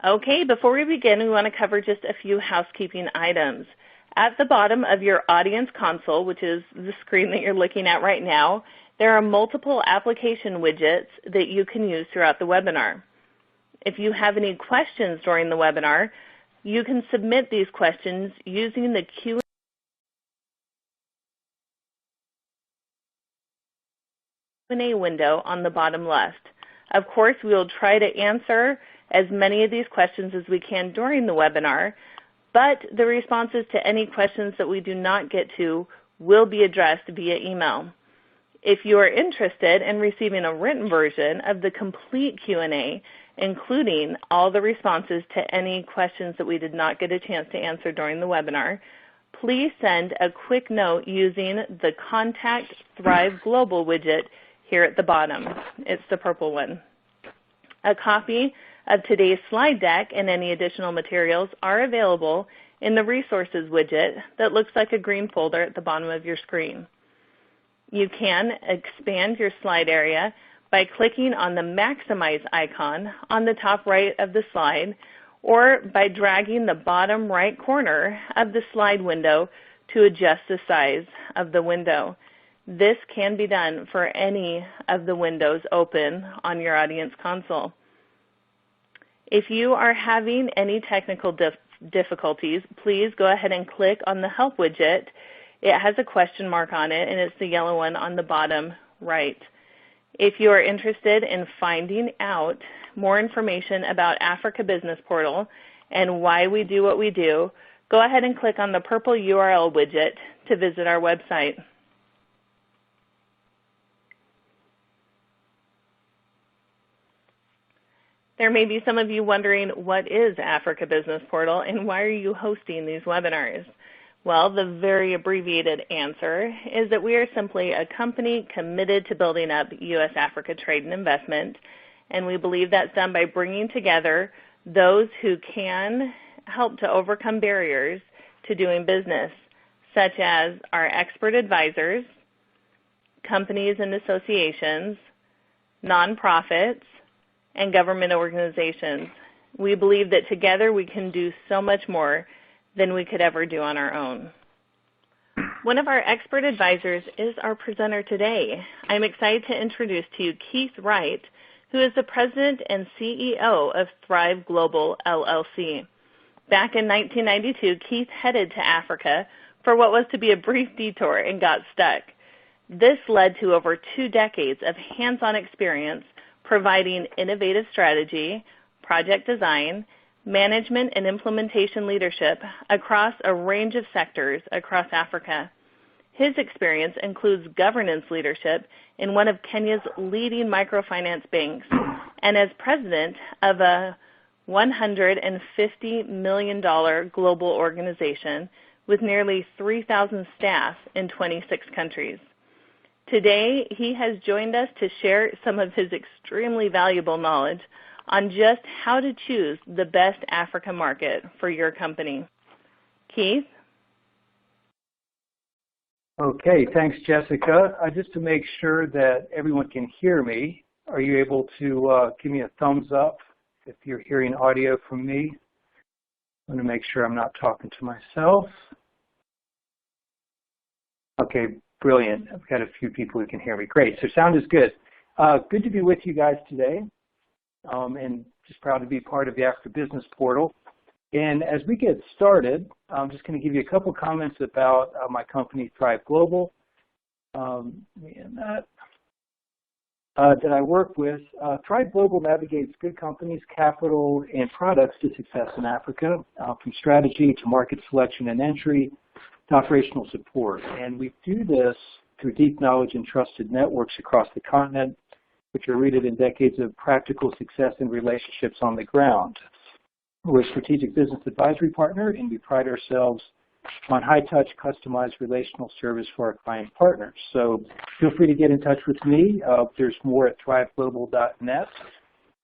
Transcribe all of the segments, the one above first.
Okay, before we begin, we want to cover just a few housekeeping items. At the bottom of your audience console, which is the screen that you're looking at right now, there are multiple application widgets that you can use throughout the webinar. If you have any questions during the webinar, you can submit these questions using the Q&A window on the bottom left. Of course, we will try to answer as many of these questions as we can during the webinar, but the responses to any questions that we do not get to will be addressed via email. If you are interested in receiving a written version of the complete Q&A, including all the responses to any questions that we did not get a chance to answer during the webinar, please send a quick note using the Contact Thrive Global widget here at the bottom. It's the purple one. A copy of today's slide deck and any additional materials are available in the Resources widget that looks like a green folder at the bottom of your screen. You can expand your slide area by clicking on the Maximize icon on the top right of the slide, or by dragging the bottom right corner of the slide window to adjust the size of the window. This can be done for any of the windows open on your audience console. If you are having any technical difficulties, please go ahead and click on the Help widget. It has a question mark on it, and it's the yellow one on the bottom right. If you are interested in finding out more information about Africa Business Portal and why we do what we do, go ahead and click on the purple URL widget to visit our website. There may be some of you wondering, what is Africa Business Portal and why are you hosting these webinars? Well, the very abbreviated answer is that we are simply a company committed to building up U.S.-Africa trade and investment, and we believe that's done by bringing together those who can help to overcome barriers to doing business, such as our expert advisors, companies and associations, nonprofits, and government organizations. We believe that together we can do so much more than we could ever do on our own. One of our expert advisors is our presenter today. I'm excited to introduce to you Keith Wright, who is the President and CEO of Thrive Global, LLC. Back in 1992, Keith headed to Africa for what was to be a brief detour and got stuck. This led to over 2 decades of hands-on experience providing innovative strategy, project design, management and implementation leadership across a range of sectors across Africa. His experience includes governance leadership in one of Kenya's leading microfinance banks and as president of a $150 million global organization with nearly 3,000 staff in 26 countries. Today, he has joined us to share some of his extremely valuable knowledge on just how to choose the best Africa market for your company. Keith? Okay, thanks, Jessica. Just to make sure that everyone can hear me, are you able to give me a thumbs up if you're hearing audio from me? I want to make sure I'm not talking to myself. Okay, brilliant. I've got a few people who can hear me. Great, so sound is good. Good to be with you guys today, and just proud to be part of the Africa Business Portal. And as we get started, I'm just going to give you a couple comments about my company, Thrive Global, that I work with. Thrive Global navigates good companies, capital, and products to success in Africa, from strategy to market selection and entry to operational support. And we do this through deep knowledge and trusted networks across the continent, which are rooted in decades of practical success and relationships on the ground. We're a strategic business advisory partner, and we pride ourselves on high-touch, customized relational service for our client partners. So feel free to get in touch with me. There's more at thriveglobal.net.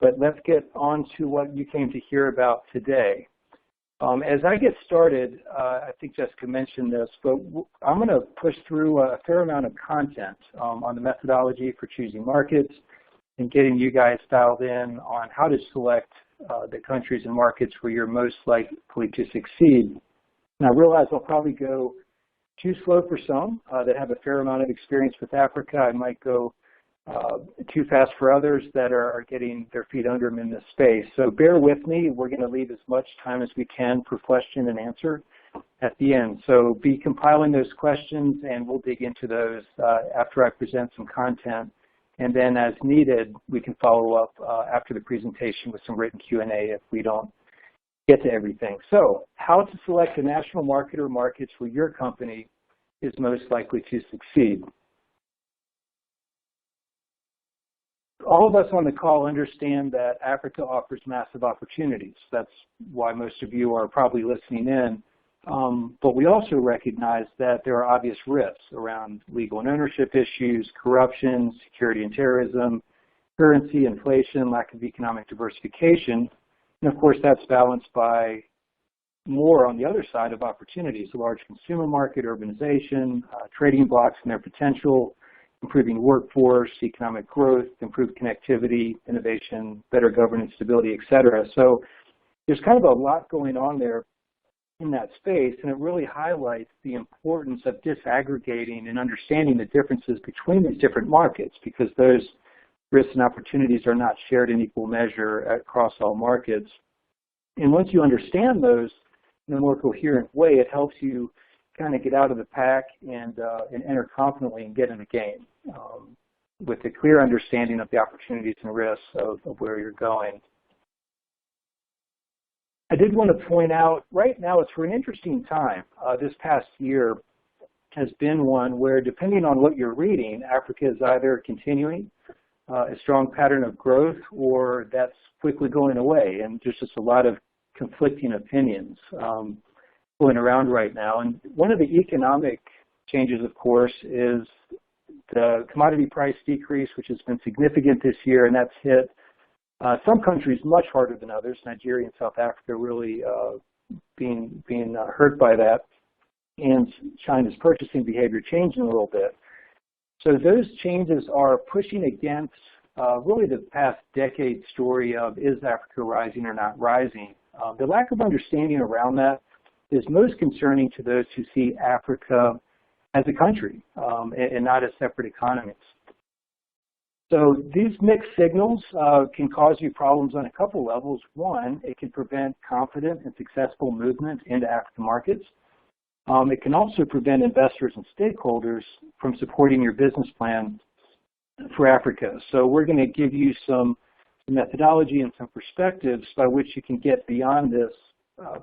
But let's get on to what you came to hear about today. As I get started, I think Jessica mentioned this, but I'm going to push through a fair amount of content on the methodology for choosing markets and getting you guys dialed in on how to select the countries and markets where you're most likely to succeed. And I realize I'll probably go too slow for some that have a fair amount of experience with Africa. I might go too fast for others that are getting their feet under them in this space. So bear with me. We're going to leave as much time as we can for question and answer at the end. So be compiling those questions, and we'll dig into those after I present some content. And then as needed, we can follow up after the presentation with some written Q&A if we don't get to everything. So how to select a national market or markets where your company is most likely to succeed. All of us on the call understand that Africa offers massive opportunities. That's why most of you are probably listening in. But we also recognize that there are obvious risks around legal and ownership issues, corruption, security and terrorism, currency, inflation, lack of economic diversification. And of course, that's balanced by more on the other side of opportunities, a large consumer market, urbanization, trading blocks and their potential, improving workforce, economic growth, improved connectivity, innovation, better governance, stability, et cetera. So there's kind of a lot going on there in that space, and it really highlights the importance of disaggregating and understanding the differences between these different markets, because those risks and opportunities are not shared in equal measure across all markets. And once you understand those in a more coherent way, it helps you kind of get out of the pack and enter confidently and get in the game with a clear understanding of the opportunities and risks of where you're going. I did want to point out, right now it's for an interesting time. This past year has been one where, depending on what you're reading, Africa is either continuing a strong pattern of growth or that's quickly going away. And there's just a lot of conflicting opinions going around right now. And one of the economic changes, of course, is the commodity price decrease, which has been significant this year, and that's hit some countries much harder than others. Nigeria and South Africa really being hurt by that, and China's purchasing behavior changing a little bit. So those changes are pushing against really the past decade story of, is Africa rising or not rising? The lack of understanding around that is most concerning to those who see Africa as a country and not as separate economies. So these mixed signals can cause you problems on a couple levels. One, it can prevent confident and successful movement into African markets. It can also prevent investors and stakeholders from supporting your business plan for Africa. So we're going to give you some methodology and some perspectives by which you can get beyond this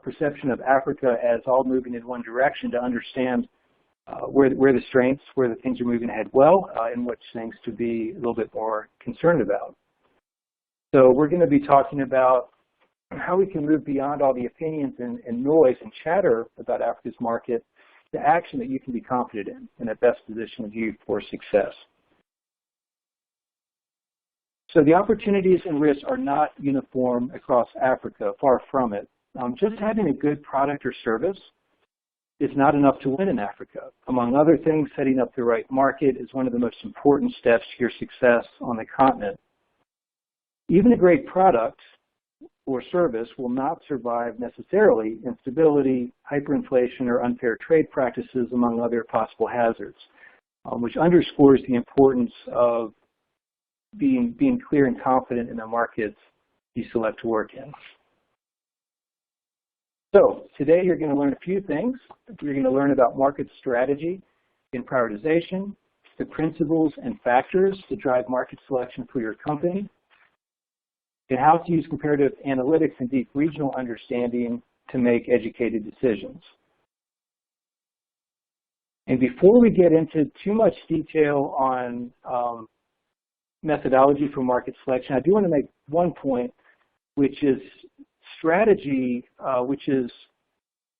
perception of Africa as all moving in one direction to understand where the strengths, where the things are moving ahead well, and which things to be a little bit more concerned about. So we're going to be talking about how we can move beyond all the opinions and noise and chatter about Africa's market to action that you can be confident in and that best positions you for success. So the opportunities and risks are not uniform across Africa, far from it. Just having a good product or service is not enough to win in Africa. Among other things, setting up the right market is one of the most important steps to your success on the continent. Even a great product or service will not survive necessarily instability, hyperinflation, or unfair trade practices, among other possible hazards, which underscores the importance of being clear and confident in the markets you select to work in. So today you're going to learn a few things. You're going to learn about market strategy and prioritization, the principles and factors that drive market selection for your company, and how to use comparative analytics and deep regional understanding to make educated decisions. And before we get into too much detail on methodology for market selection, I do want to make one point, which is strategy, which is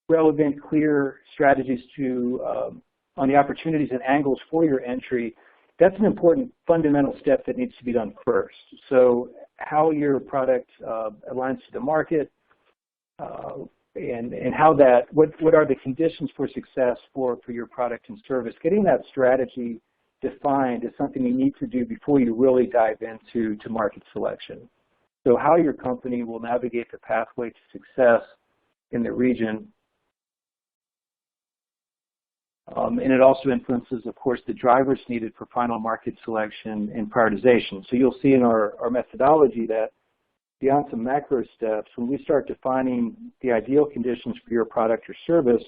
relevant, clear strategies to on the opportunities and angles for your entry. That's an important fundamental step that needs to be done first. So how your product aligns to the market, and how that, what are the conditions for success for your product and service. Getting that strategy defined is something you need to do before you really dive into market selection. So how your company will navigate the pathway to success in the region. And it also influences, of course, the drivers needed for final market selection and prioritization. So you'll see in our methodology that beyond some macro steps, when we start defining the ideal conditions for your product or service,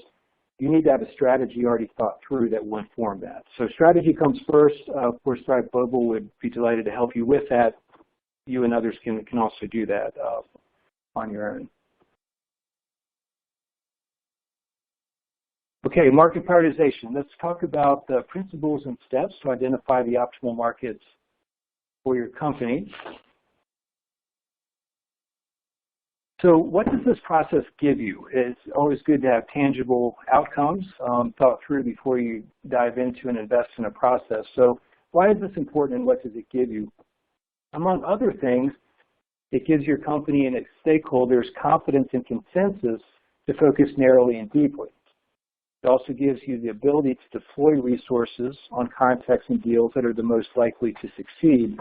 you need to have a strategy already thought through that will inform that. So strategy comes first. Of course, Thrive Global would be delighted to help you with that. You and others can also do that on your own. Okay, market prioritization. Let's talk about the principles and steps to identify the optimal markets for your company. So what does this process give you? It's always good to have tangible outcomes thought through before you dive into and invest in a process. So why is this important and what does it give you? Among other things, it gives your company and its stakeholders confidence and consensus to focus narrowly and deeply. It also gives you the ability to deploy resources on contexts and deals that are the most likely to succeed.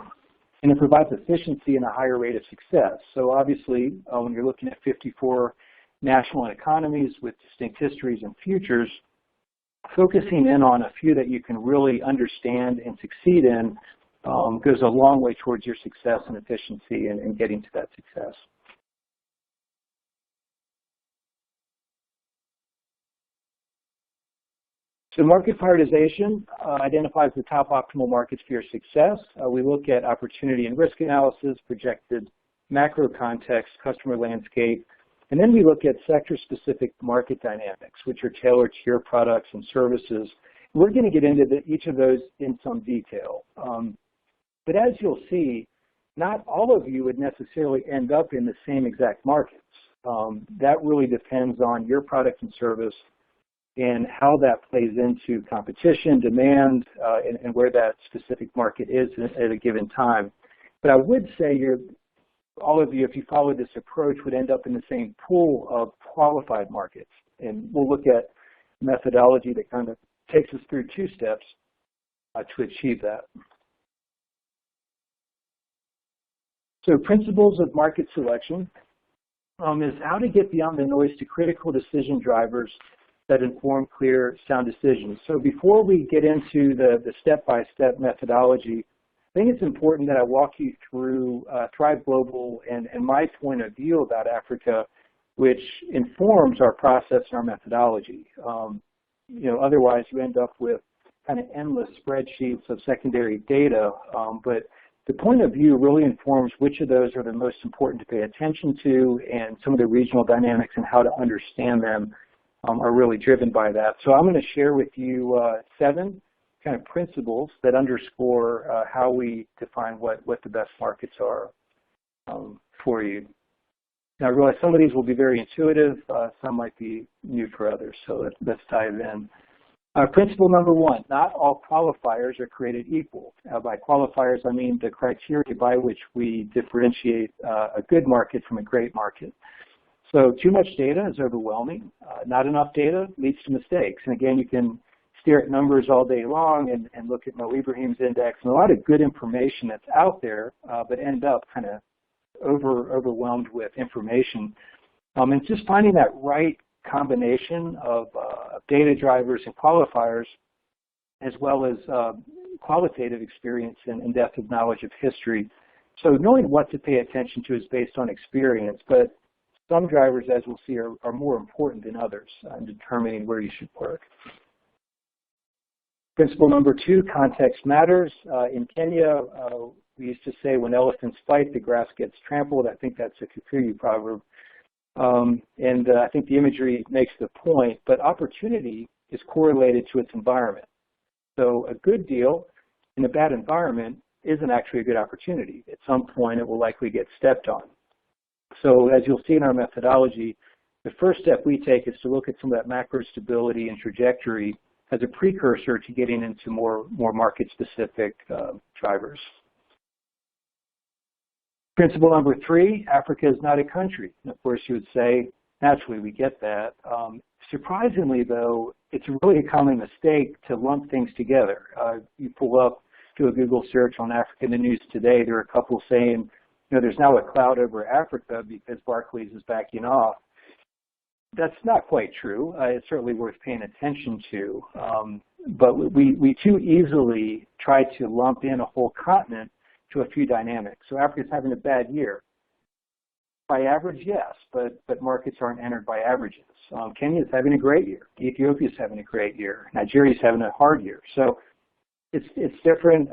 And it provides efficiency and a higher rate of success. So obviously, when you're looking at 54 national economies with distinct histories and futures, focusing in on a few that you can really understand and succeed in goes a long way towards your success and efficiency and getting to that success. So market prioritization identifies the top optimal markets for your success. We look at opportunity and risk analysis, projected macro context, customer landscape, and then we look at sector-specific market dynamics, which are tailored to your products and services. We're going to get into each of those in some detail. But as you'll see, not all of you would necessarily end up in the same exact markets. That really depends on your product and service and how that plays into competition, demand, and where that specific market is at a given time. But I would say all of you, if you follow this approach, would end up in the same pool of qualified markets. And we'll look at methodology that kind of takes us through two steps to achieve that. So principles of market selection is how to get beyond the noise to critical decision drivers that inform clear, sound decisions. So before we get into the step-by-step methodology, I think it's important that I walk you through Thrive Global and my point of view about Africa, which informs our process and our methodology. Otherwise you end up with kind of endless spreadsheets of secondary data, but the point of view really informs which of those are the most important to pay attention to, and some of the regional dynamics and how to understand them are really driven by that. So I'm going to share with you 7 kind of principles that underscore how we define what the best markets are for you. Now I realize some of these will be very intuitive, some might be new for others, so let's dive in. Principle number 1, not all qualifiers are created equal. By qualifiers I mean the criteria by which we differentiate a good market from a great market. So too much data is overwhelming. Not enough data leads to mistakes. And again, you can stare at numbers all day long and look at Mo Ibrahim's index and a lot of good information that's out there, but end up kind of overwhelmed with information. And just finding that right combination of data drivers and qualifiers, as well as qualitative experience and depth of knowledge of history. So knowing what to pay attention to is based on experience, but some drivers, as we'll see, are more important than others in determining where you should work. Principle number 2, context matters. In Kenya, we used to say when elephants fight, the grass gets trampled. I think that's a Kikuyu proverb. And I think the imagery makes the point, but opportunity is correlated to its environment. So a good deal in a bad environment isn't actually a good opportunity. At some point, it will likely get stepped on. So as you'll see in our methodology, the first step we take is to look at some of that macro stability and trajectory as a precursor to getting into more market-specific drivers. Principle number 3, Africa is not a country. And of course, you would say, naturally, we get that. Surprisingly, though, it's really a common mistake to lump things together. You pull up, do a Google search on Africa in the news today, there are a couple saying there's now a cloud over Africa because Barclays is backing off. That's not quite true. It's certainly worth paying attention to. But we too easily try to lump in a whole continent to a few dynamics. So Africa's having a bad year. By average, yes, but markets aren't entered by averages. Kenya's having a great year. Ethiopia's having a great year. Nigeria's having a hard year. So it's different,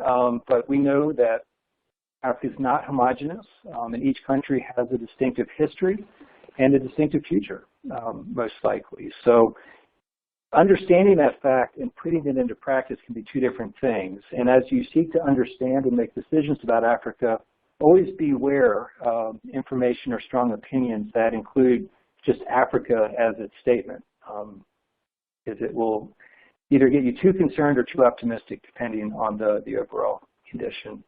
but we know that Africa is not homogeneous, and each country has a distinctive history and a distinctive future, most likely. So understanding that fact and putting it into practice can be two different things. And as you seek to understand and make decisions about Africa, always be aware of information or strong opinions that include just Africa as its statement, because it will either get you too concerned or too optimistic depending on the overall condition.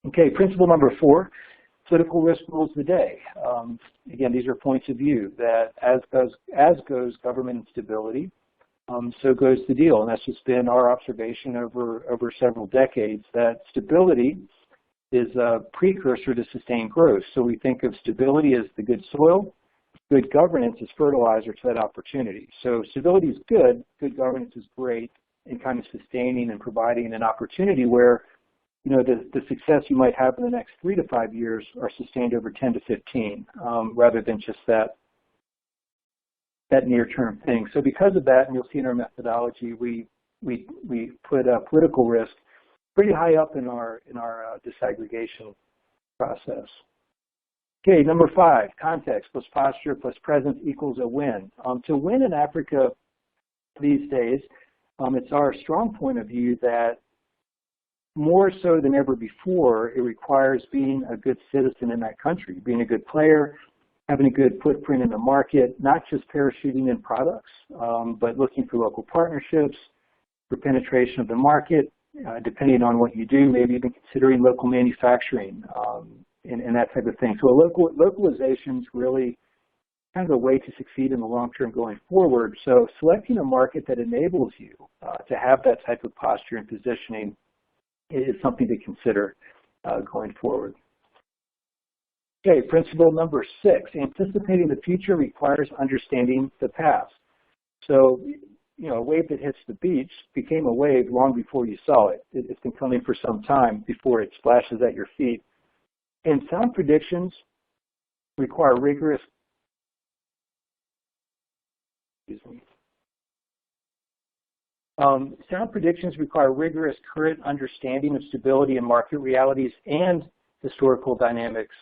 Okay, principle number 4, political risk rules the day. Again, these are points of view that as goes government instability, so goes the deal. And that's just been our observation over several decades, that stability is a precursor to sustained growth. So we think of stability as the good soil, good governance is fertilizer to that opportunity. So stability is good governance is great in kind of sustaining and providing an opportunity where the success you might have in the next 3 to 5 years are sustained over 10 to 15, rather than just that near-term thing. So because of that, and you'll see in our methodology, we put political risk pretty high up in our disaggregation process. Okay, number 5, context plus posture plus presence equals a win. To win in Africa these days, it's our strong point of view that more so than ever before, it requires being a good citizen in that country, being a good player, having a good footprint in the market, not just parachuting in products, but looking for local partnerships, for penetration of the market, depending on what you do, maybe even considering local manufacturing and that type of thing. So localization is really kind of a way to succeed in the long term going forward. So selecting a market that enables you to have that type of posture and positioning is something to consider going forward. Okay, principle number 6, anticipating the future requires understanding the past. So, a wave that hits the beach became a wave long before you saw it. It's been coming for some time before it splashes at your feet. And sound predictions require rigorous, sound predictions require rigorous current understanding of stability and market realities and historical dynamics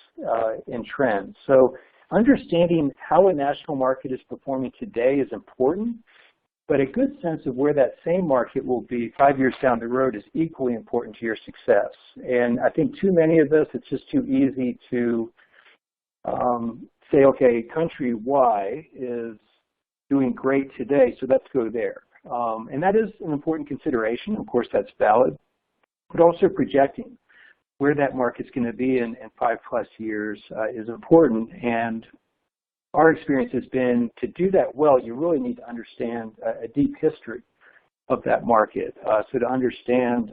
and trends. So understanding how a national market is performing today is important, but a good sense of where that same market will be 5 years down the road is equally important to your success. And I think too many of us, it's just too easy to say, okay, country Y is doing great today, so let's go there. And that is an important consideration. Of course, that's valid, but also projecting where that market's going to be in 5+ years is important. And our experience has been to do that well, you really need to understand a deep history of that market. So to understand,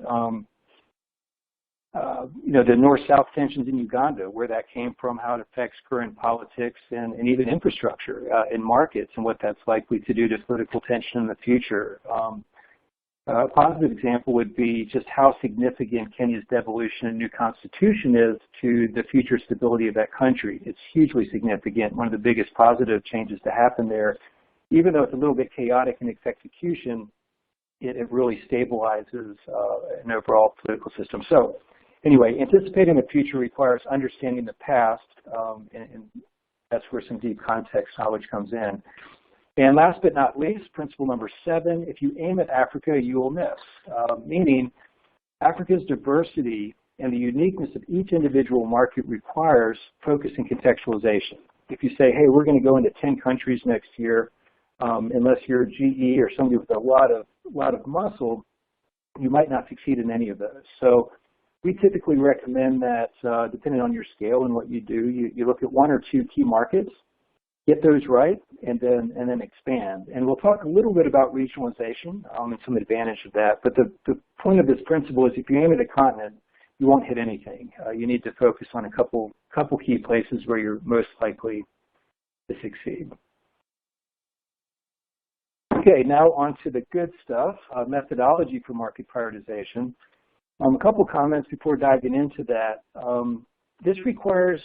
the north-south tensions in Uganda, where that came from, how it affects current politics and even infrastructure in markets, and what that's likely to do to political tension in the future. A positive example would be just how significant Kenya's devolution and new constitution is to the future stability of that country. It's hugely significant, one of the biggest positive changes to happen there. Even though it's a little bit chaotic in its execution, it really stabilizes an overall political system. So anyway, anticipating the future requires understanding the past, and that's where some deep context knowledge comes in. And last but not least, principle number 7, if you aim at Africa, you will miss, meaning Africa's diversity and the uniqueness of each individual market requires focus and contextualization. If you say, hey, we're going to go into 10 countries next year, unless you're GE or somebody with a lot of muscle, you might not succeed in any of those. So we typically recommend that, depending on your scale and what you do, you look at 1 or 2 key markets, get those right, and then expand. And we'll talk a little bit about regionalization and some advantage of that. But the point of this principle is if you aim at a continent, you won't hit anything. You need to focus on a couple key places where you're most likely to succeed. Okay, now on to the good stuff, methodology for market prioritization. A couple comments before diving into that. This requires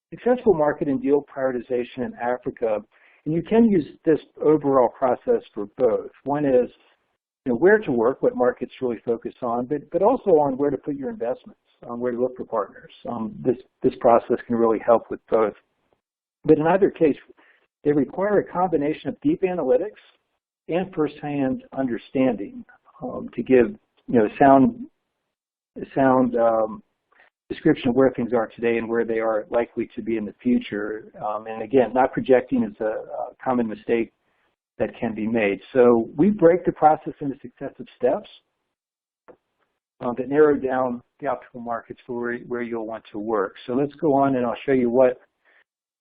successful market and deal prioritization in Africa, and you can use this overall process for both. One is where to work, what markets really focus on, but also on where to put your investments, where to look for partners. This process can really help with both. But in either case, they require a combination of deep analytics and firsthand understanding to give sound description of where things are today and where they are likely to be in the future. And again, not projecting is a common mistake that can be made. So we break the process into successive steps that narrow down the optimal markets for where you'll want to work. So let's go on and I'll show you what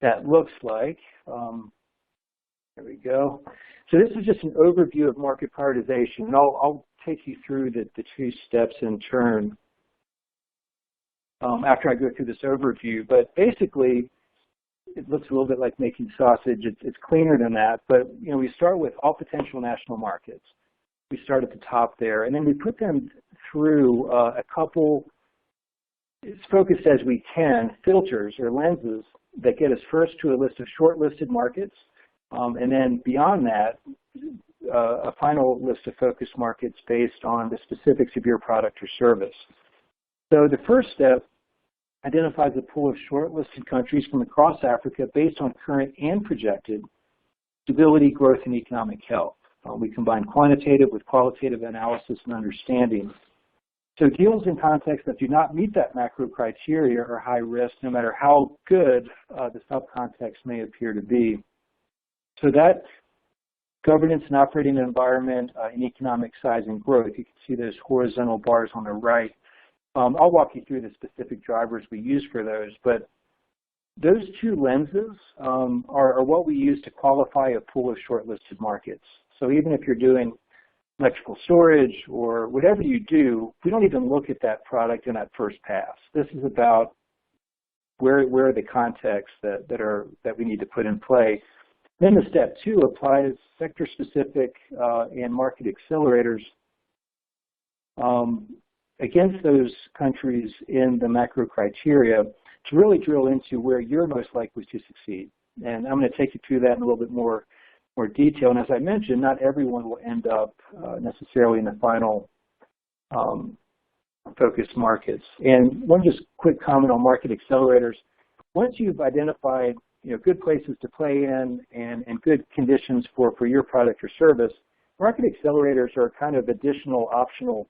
that looks like. There we go. So this is just an overview of market prioritization, and I'll take you through the two steps in turn after I go through this overview. But basically, it looks a little bit like making sausage. It's cleaner than that, but we start with all potential national markets. We start at the top there, and then we put them through a couple, as focused as we can, filters or lenses that get us first to a list of shortlisted markets, and then beyond that, a final list of focus markets based on the specifics of your product or service. So the first step identifies a pool of shortlisted countries from across Africa based on current and projected stability, growth, and economic health. We combine quantitative with qualitative analysis and understanding. So deals in contexts that do not meet that macro criteria are high risk, no matter how good the subcontext may appear to be. So that governance and operating environment and economic size and growth, you can see those horizontal bars on the right. I'll walk you through the specific drivers we use for those, but those two lenses are what we use to qualify a pool of shortlisted markets. So even if you're doing electrical storage or whatever you do, we don't even look at that product in that first pass. This is about where are the contexts that we need to put in play. Then the step two applies sector-specific and market accelerators against those countries in the macro criteria to really drill into where you're most likely to succeed. And I'm going to take you through that in a little bit more detail. And as I mentioned, not everyone will end up necessarily in the final focus markets. And one just quick comment on market accelerators. Once you've identified good places to play in and good conditions for your product or service, market accelerators are kind of additional optional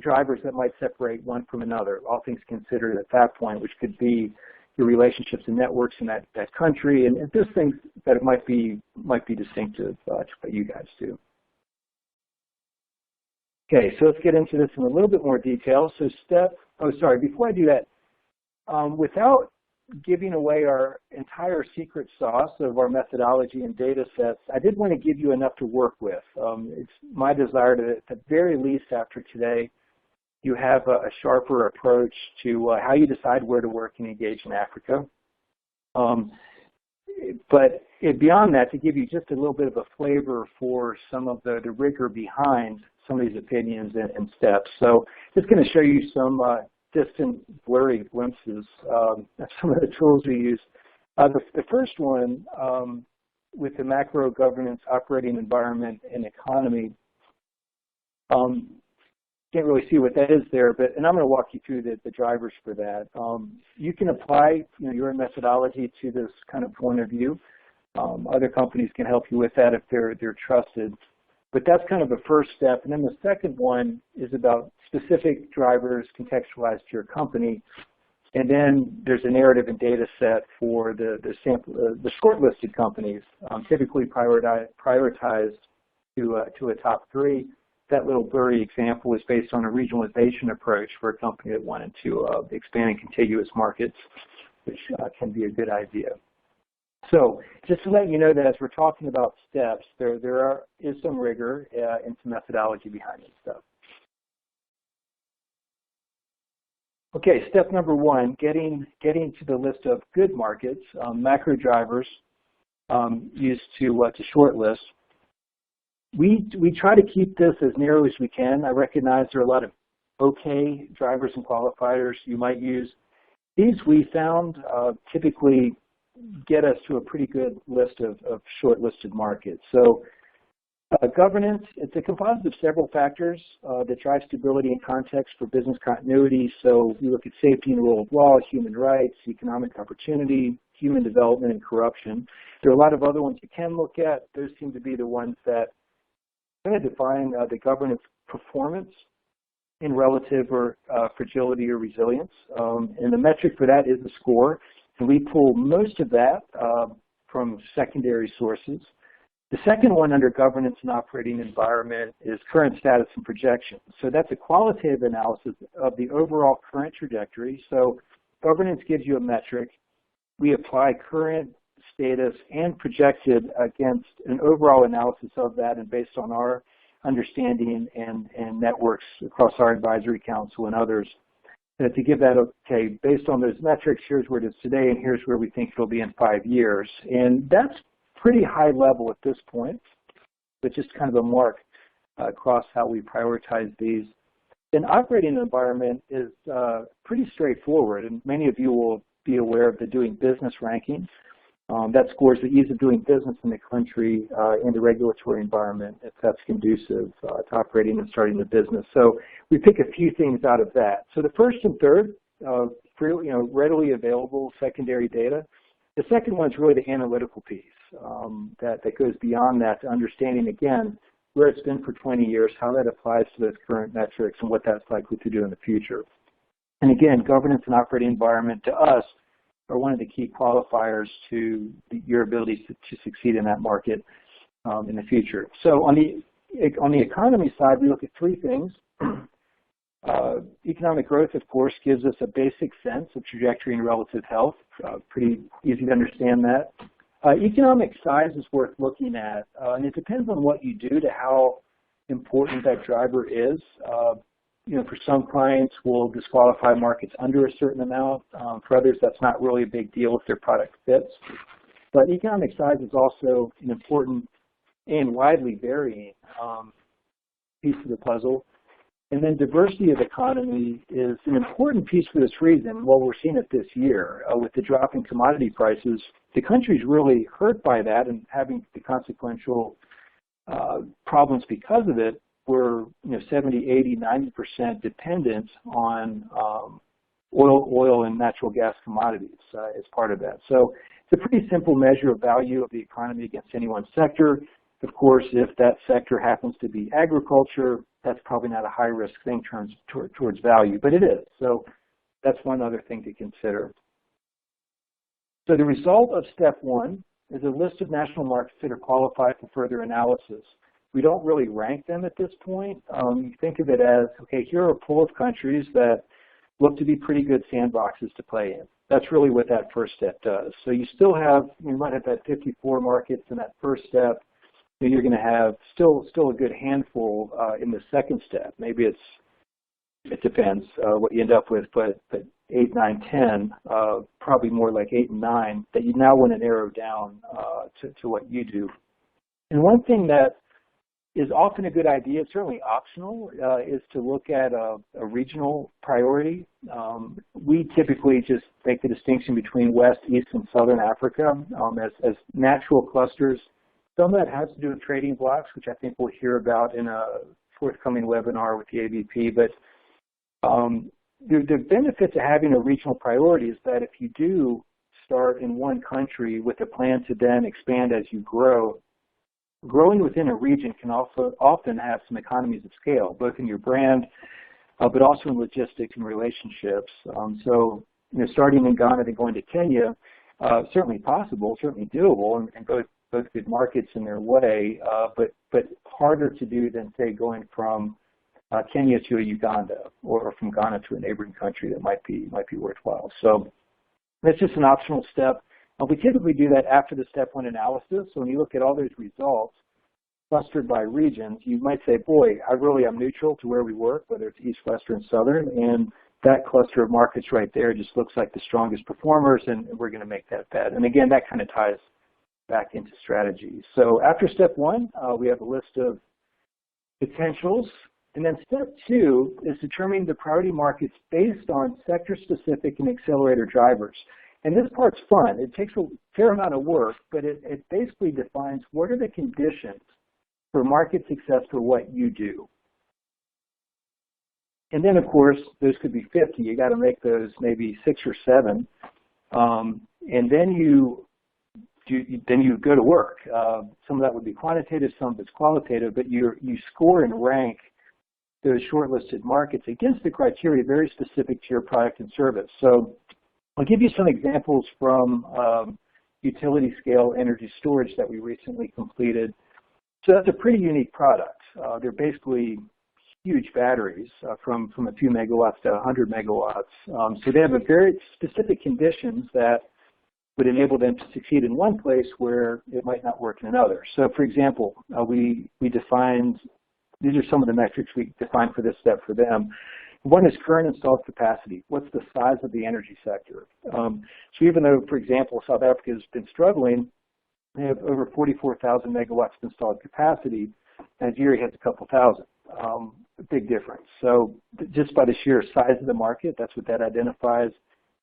drivers that might separate one from another, all things considered at that point, which could be your relationships and networks in that country, and just things that might be distinctive to what you guys do. Okay, so let's get into this in a little bit more detail. So before I do that, without giving away our entire secret sauce of our methodology and data sets, I did want to give you enough to work with. It's my desire to, at the very least after today, you have a sharper approach to how you decide where to work and engage in Africa. But beyond that, to give you just a little bit of a flavor for some of the rigor behind some of these opinions and steps. So just going to show you some distant, blurry glimpses of some of the tools we use. The first one, with the macro governance, operating environment, and economy, can't really see what that is there, and I'm going to walk you through the drivers for that. You can apply your methodology to this kind of point of view. Other companies can help you with that if they're trusted. But that's kind of the first step. And then the second one is about specific drivers contextualized to your company. And then there's a narrative and data set for the shortlisted companies, typically prioritized to a top three. That little blurry example is based on a regionalization approach for a company that wanted to expand in contiguous markets, which can be a good idea. So just to let you know that as we're talking about steps, there is some rigor and some methodology behind this stuff. Okay, step number one, getting to the list of good markets, macro drivers used to shortlist. We try to keep this as narrow as we can. I recognize there are a lot of okay drivers and qualifiers you might use. These we found typically get us to a pretty good list of shortlisted markets. So governance, it's a composite of several factors that drive stability and context for business continuity. So we look at safety and rule of law, human rights, economic opportunity, human development, and corruption. There are a lot of other ones you can look at. Those seem to be the ones that kind of define the governance performance in relative or fragility or resilience. And the metric for that is the score. And we pull most of that from secondary sources. The second one under governance and operating environment is current status and projection. So that's a qualitative analysis of the overall current trajectory. So governance gives you a metric. We apply current status and projected against an overall analysis of that and based on our understanding and networks across our advisory council and others. To give that, okay, based on those metrics, here's where it is today and here's where we think it'll be in 5 years. And that's pretty high level at this point, but just kind of a mark across how we prioritize these. An operating environment is pretty straightforward, and many of you will be aware of the doing business ranking. That scores the ease of doing business in the country and the regulatory environment if that's conducive to operating and starting the business. So we pick a few things out of that. So the first and third, readily available secondary data. The second one is really the analytical piece that goes beyond that to understanding, again, where it's been for 20 years, how that applies to those current metrics, and what that's likely to do in the future. And again, governance and operating environment to us are one of the key qualifiers to your ability to succeed in that market in the future. So on the economy side, we look at three things. Economic growth, of course, gives us a basic sense of trajectory and relative health. Pretty easy to understand that. Economic size is worth looking at, and it depends on what you do to how important that driver is. For some clients, we'll disqualify markets under a certain amount. For others, that's not really a big deal if their product fits. But economic size is also an important and widely varying piece of the puzzle. And then diversity of economy is an important piece for this reason. Well, we're seeing it this year with the drop in commodity prices. The country's really hurt by that and having the consequential problems because of it. We're 70, 80, 90% dependent on oil and natural gas commodities as part of that. So it's a pretty simple measure of value of the economy against any one sector. Of course, if that sector happens to be agriculture, that's probably not a high-risk thing towards value, but it is. So that's one other thing to consider. So the result of step one is a list of national markets that are qualified for further analysis. We don't really rank them at this point. You think of it as, okay, here are a pool of countries that look to be pretty good sandboxes to play in. That's really what that first step does. So you might have that 54 markets in that first step. You're going to have still a good handful in the second step. Maybe it depends what you end up with, but 8, 9, 10, probably more like 8 and 9 that you now want to narrow down to what you do. And one thing that is often a good idea, certainly optional, is to look at a regional priority. We typically just make the distinction between West, East, and Southern Africa as natural clusters. Some of that has to do with trading blocks, which I think we'll hear about in a forthcoming webinar with the ABP. But the benefit to having a regional priority is that if you do start in one country with a plan to then expand as you grow, growing within a region can also often have some economies of scale, both in your brand, but also in logistics and relationships. So, starting in Ghana and going to Kenya, certainly possible, certainly doable, and both good markets in their way, but harder to do than, say, going from Kenya to a Uganda or from Ghana to a neighboring country that might be worthwhile. So that's just an optional step. We typically do that after the step one analysis. So when you look at all those results clustered by regions, you might say, boy, I'm neutral to where we work, whether it's East, Western, Southern, and that cluster of markets right there just looks like the strongest performers, and we're going to make that bet. And again, that kind of ties back into strategy. So after step one, we have a list of potentials. And then step two is determining the priority markets based on sector-specific and accelerator drivers. And this part's fun. It takes a fair amount of work, but it basically defines what are the conditions for market success for what you do. And then, of course, those could be 50. You got to make those maybe 6 or 7. And then you go to work. Some of that would be quantitative, some of it's qualitative, but you score and rank those shortlisted markets against the criteria very specific to your product and service. So I'll give you some examples from utility scale energy storage that we recently completed. So that's a pretty unique product. They're basically huge batteries from a few megawatts to 100 megawatts. So they have a very specific conditions that would enable them to succeed in one place where it might not work in another. So for example, we defined, these are some of the metrics we defined for this step for them. One is current installed capacity. What's the size of the energy sector? So even though, for example, South Africa has been struggling, they have over 44,000 megawatts of installed capacity. Nigeria has a couple thousand. A big difference. So just by the sheer size of the market, that's what that identifies.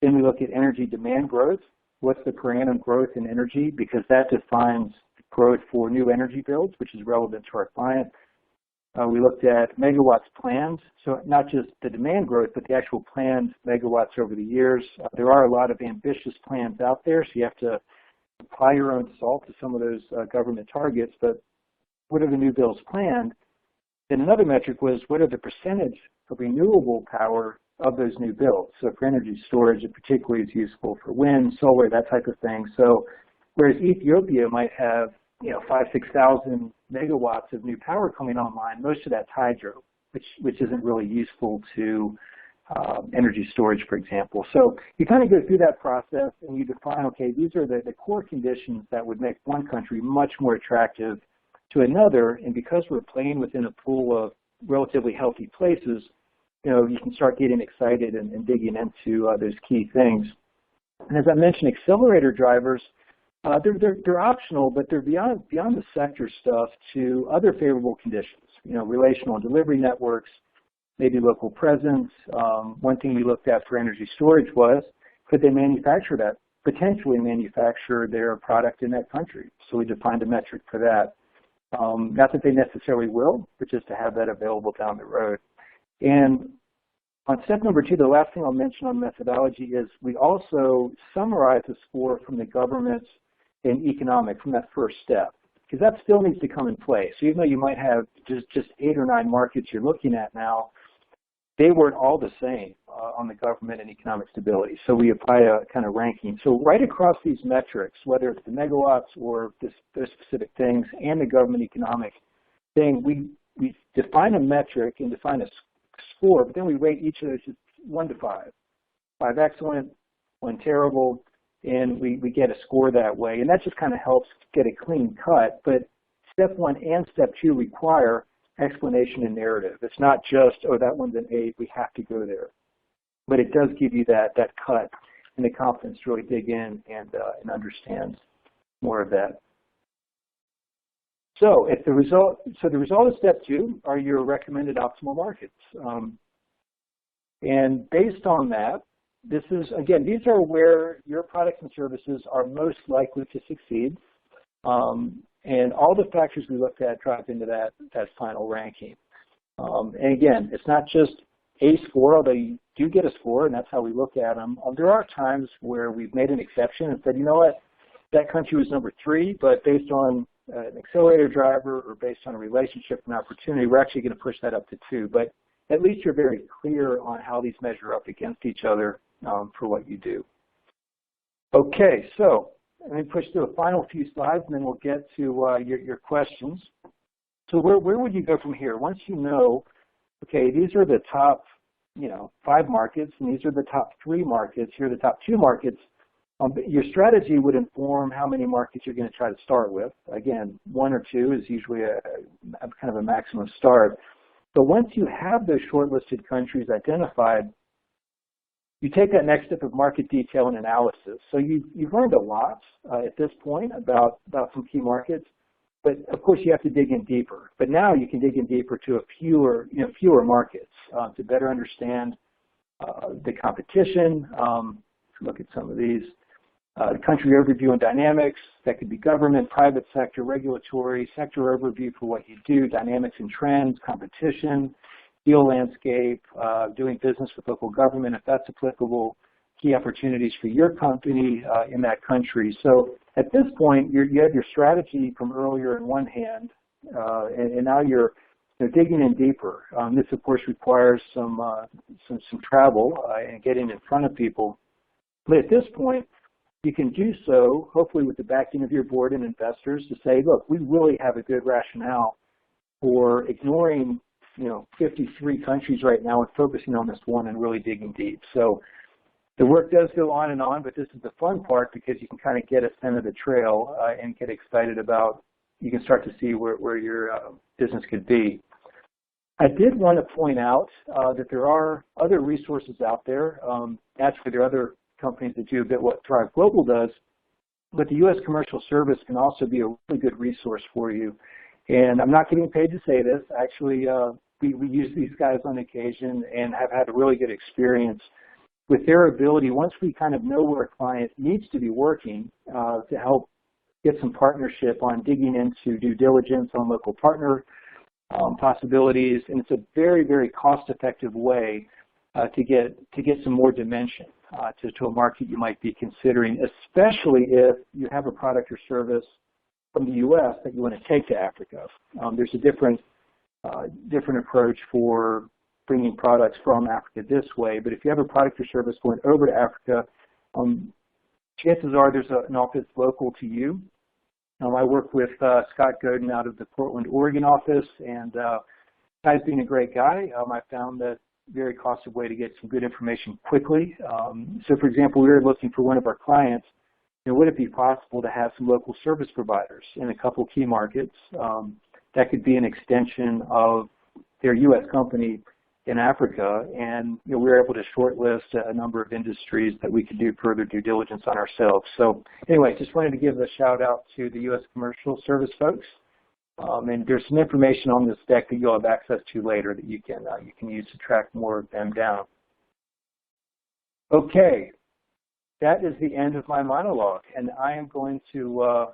Then we look at energy demand growth. What's the per annum growth in energy? Because that defines growth for new energy builds, which is relevant to our client. We looked at megawatts planned, so not just the demand growth, but the actual planned megawatts over the years. There are a lot of ambitious plans out there, so you have to apply your own salt to some of those government targets, but what are the new builds planned? Then another metric was what are the percentage of renewable power of those new builds? So for energy storage, it particularly is useful for wind, solar, that type of thing. So whereas Ethiopia might have 5,000 to 6,000 megawatts of new power coming online, most of that's hydro, which isn't really useful to energy storage, for example. So you kind of go through that process and you define, okay, these are the core conditions that would make one country much more attractive to another, and because we're playing within a pool of relatively healthy places, you can start getting excited and digging into those key things. And as I mentioned, accelerator drivers, they're optional, but they're beyond the sector stuff to other favorable conditions. Relational and delivery networks, maybe local presence. One thing we looked at for energy storage was, could they potentially manufacture their product in that country? So we defined a metric for that. Not that they necessarily will, but just to have that available down the road. And on step number 2, the last thing I'll mention on methodology is we also summarize the score from the government and economic from that first step, because that still needs to come in play. So even though you might have just 8 or 9 markets you're looking at now, they weren't all the same on the government and economic stability. So we apply a kind of ranking. So right across these metrics, whether it's the megawatts or those specific things and the government economic thing, we define a metric and define a score, but then we rate each of those just 1 to 5. 5 excellent, 1 terrible, and we get a score that way. And that just kind of helps get a clean cut. But step 1 and step 2 require explanation and narrative. It's not just, oh, that one's an 8, we have to go there. But it does give you that cut and the confidence to really dig in and understand more of that. So the result of step 2 are your recommended optimal markets. And based on that, this is, again, these are where your products and services are most likely to succeed. And all the factors we looked at drive into that final ranking. And again, it's not just a score, although you do get a score, and that's how we look at them. There are times where we've made an exception and said, you know what, that country was number 3, but based on an accelerator driver or based on a relationship and opportunity, we're actually going to push that up to 2. But at least you're very clear on how these measure up against each other for what you do. Okay, so let me push through a final few slides, and then we'll get to your questions. So where would you go from here? Once you know, okay, these are the top 5 markets, and these are the top 3 markets, here are the top 2 markets, your strategy would inform how many markets you're going to try to start with. Again, 1 or 2 is usually a kind of a maximum start. But once you have those shortlisted countries identified, you take that next step of market detail and analysis. So you've learned a lot at this point about some key markets, but of course you have to dig in deeper. But now you can dig in deeper to fewer markets to better understand the competition. Look at some of these. The country overview and dynamics, that could be government, private sector, regulatory, sector overview for what you do, dynamics and trends, competition, deal landscape, doing business with local government, if that's applicable, key opportunities for your company in that country. So at this point, you have your strategy from earlier in one hand, and now you're digging in deeper. This, of course, requires some travel and getting in front of people. But at this point, you can do so, hopefully with the backing of your board and investors, to say, look, we really have a good rationale for ignoring 53 countries right now and focusing on this one and really digging deep. So the work does go on, but this is the fun part because you can kind of get a scent of the trail and get excited about, you can start to see where your business could be. I did want to point out that there are other resources out there. Actually, there are other companies that do a bit what Thrive Global does, but the U.S. Commercial Service can also be a really good resource for you. And I'm not getting paid to say this. Actually, we use these guys on occasion and have had a really good experience with their ability, once we kind of know where a client needs to be working, to help get some partnership on digging into due diligence on local partner possibilities. And it's a very, very cost-effective way to get some more dimension to a market you might be considering, especially if you have a product or service from the U.S. that you want to take to Africa. There's a different approach for bringing products from Africa this way, but if you have a product or service going over to Africa, chances are there's an office local to you. I work with Scott Godin out of the Portland, Oregon office, and guy's being a great guy. I found that very costly way to get some good information quickly. So for example, we were looking for one of our clients, would it be possible to have some local service providers in a couple key markets that could be an extension of their U.S. company in Africa? And we were able to shortlist a number of industries that we could do further due diligence on ourselves. So anyway, just wanted to give a shout out to the U.S. Commercial Service folks. And there's some information on this deck that you'll have access to later that you can use to track more of them down. Okay, that is the end of my monologue, and I am going to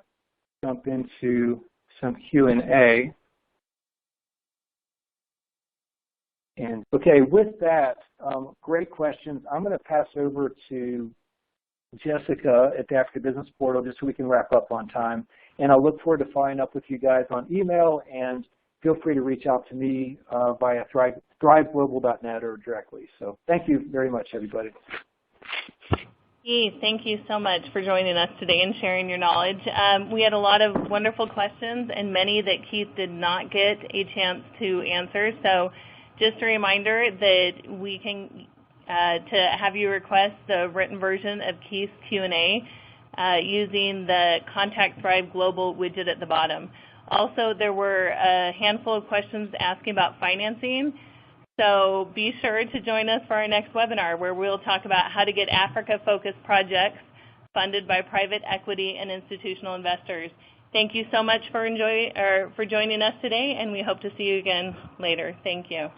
jump into some Q&A. And okay, with that, great questions. I'm going to pass over to Jessica at the Africa Business Portal just so we can wrap up on time. And I'll look forward to following up with you guys on email, and feel free to reach out to me via thriveglobal.net or directly. So thank you very much, everybody. Keith, thank you so much for joining us today and sharing your knowledge. We had a lot of wonderful questions and many that Keith did not get a chance to answer. So just a reminder that we can to have you request the written version of Keith's Q&A using the Contact Thrive Global widget at the bottom. Also, there were a handful of questions asking about financing. So be sure to join us for our next webinar where we'll talk about how to get Africa-focused projects funded by private equity and institutional investors. Thank you so much for joining us today, and we hope to see you again later. Thank you.